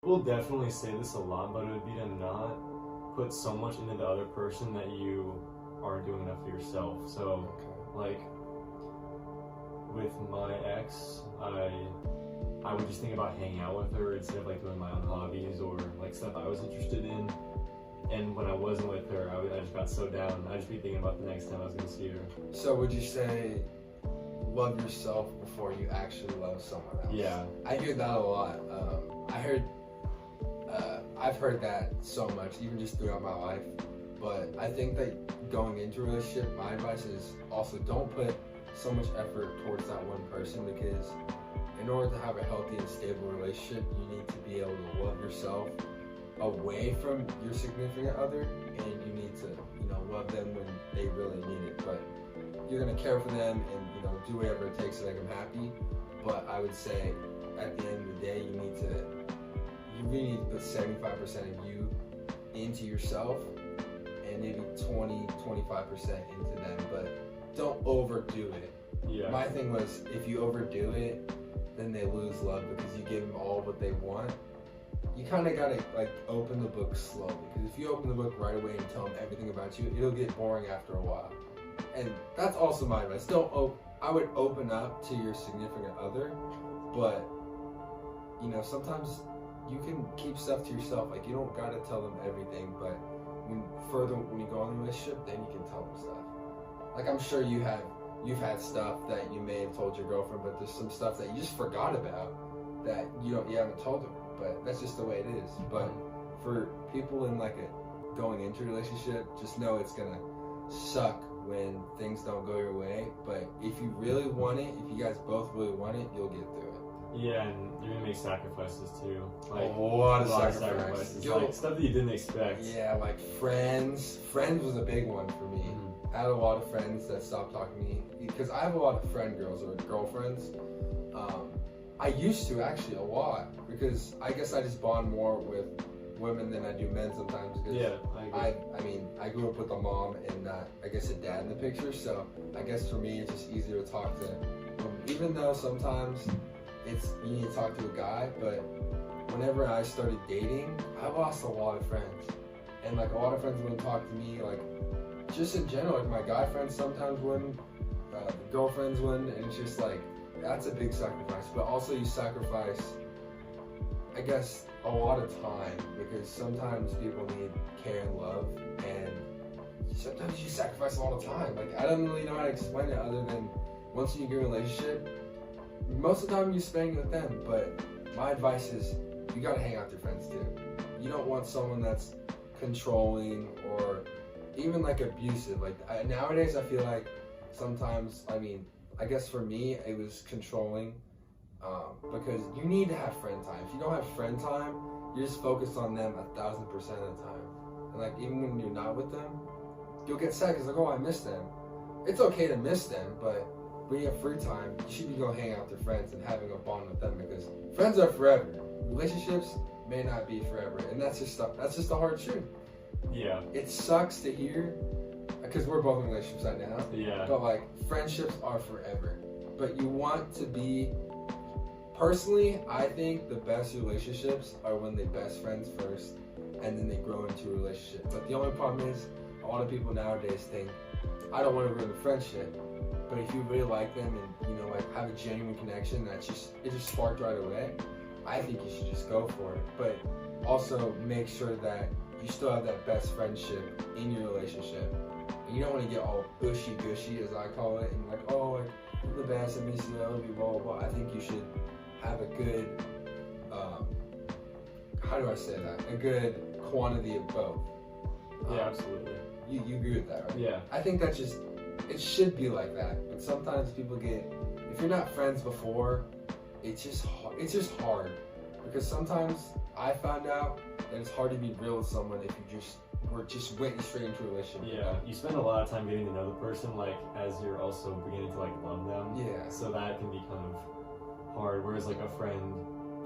We'll definitely say this a lot, but it would be to not put so much into the other person that you aren't doing enough for yourself. So, like, with my ex, I would just think about hanging out with her instead of like doing my own hobbies or like stuff I was interested in. And when I wasn't with her, I just got so down. I'd just be thinking about the next time I was gonna see her. So would you say love yourself before you actually love someone else? Yeah. I hear that a lot. I've heard that so much, even just throughout my life. But I think that going into a relationship, my advice is also don't put so much effort towards that one person, because in order to have a healthy and stable relationship, you need to be able to love yourself away from your significant other, and you need to, love them when they really need it. But you're gonna care for them and do whatever it takes to make them happy. But I would say at the end of the day, you really need to put 75% of you into yourself and maybe 20-25% into them, but don't overdo it. Yeah. My thing was, if you overdo it, then they lose love because you give them all what they want. You kind of gotta open the book slowly, because if you open the book right away and tell them everything about you, it'll get boring after a while. And that's also my advice. I would open up to your significant other, but sometimes you can keep stuff to yourself. Like, you don't gotta tell them everything, but when you go in a relationship, then you can tell them stuff. Like, I'm sure you've had stuff that you may have told your girlfriend, but there's some stuff that you just forgot about that you haven't told her. But that's just the way it is. But for people in going into a relationship, just know it's gonna suck when things don't go your way. But if you really want it, if you guys both really want it, you'll get through it. Yeah, and you're gonna make sacrifices too. Like a lot of sacrifices. Like stuff that you didn't expect. Yeah, like friends. Friends was a big one for me. I had a lot of friends that stopped talking to me because I have a lot of friend girls or girlfriends. I used to actually a lot, because I guess I just bond more with women than I do men sometimes. Yeah, I grew up with a mom and I guess a dad in the picture, so I guess for me it's just easier to talk to women. Even though sometimes you need to talk to a guy, but whenever I started dating, I lost a lot of friends, and a lot of friends wouldn't talk to me, just in general. My guy friends sometimes wouldn't, girlfriends wouldn't, and it's just that's a big sacrifice. But also you sacrifice, I guess, a lot of time, because sometimes people need care and love, and sometimes you sacrifice a lot of time. I don't really know how to explain it other than once you get in a relationship, most of the time you spend with them. But my advice is you gotta hang out with your friends too. You don't want someone that's controlling or even abusive. Nowadays I feel like sometimes, I guess for me it was controlling, because you need to have friend time. If you don't have friend time, you're just focused on them 1,000% of the time. And even when you're not with them, you'll get sad because I miss them. It's okay to miss them, but when you have free time, you should be going hang out with your friends and having a bond with them, because friends are forever. Relationships may not be forever, and that's just the hard truth. Yeah. It sucks to hear, because we're both in relationships right now. Yeah. But friendships are forever. But you want to be, personally, I think the best relationships are when they're best friends first, and then they grow into a relationship. But the only problem is, a lot of people nowadays think, I don't want to ruin the friendship. But if you really like them and have a genuine connection it just sparked right away, I think you should just go for it. But also make sure that you still have that best friendship in your relationship. And you don't want to get all gushy, as I call it, and you're the best, I miss you, I love you, blah, blah, blah. I think you should have a good, how do I say that? A good quantity of both. Yeah, absolutely. You agree with that, right? Yeah. I think it should be like that. But sometimes people if you're not friends before, it's just hard. Because sometimes I found out that it's hard to be real with someone if you just went straight into a relationship. Yeah, you spend a lot of time getting to know the person, as you're also beginning to love them. Yeah. So that can be kind of hard. Whereas a friend,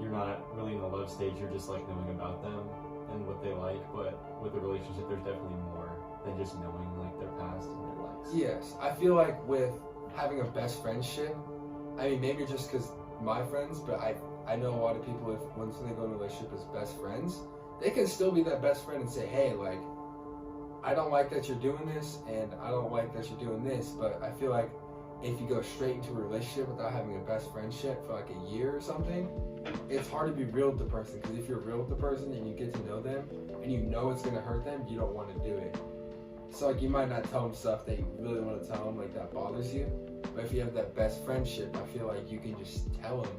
you're not really in the love stage. You're just knowing about them and what they like. But with a relationship, there's definitely more than just knowing their past and their likes. Yes, I feel with having a best friendship, maybe just because my friends, but I know a lot of people, if once they go in a relationship as best friends, they can still be that best friend and say, hey, like, I don't like that you're doing this, and I don't like that you're doing this, but I feel like if you go straight into a relationship without having a best friendship for like a year or something, it's hard to be real with the person, because if you're real with the person and you get to know them and you know it's going to hurt them, you don't want to do it. So like, you might not tell them stuff that you really want to tell them, like that bothers you, but if you have that best friendship, I feel like you can just tell them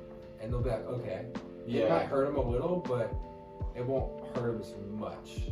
and they'll be like, okay. It might hurt them a little, but it won't hurt them as much.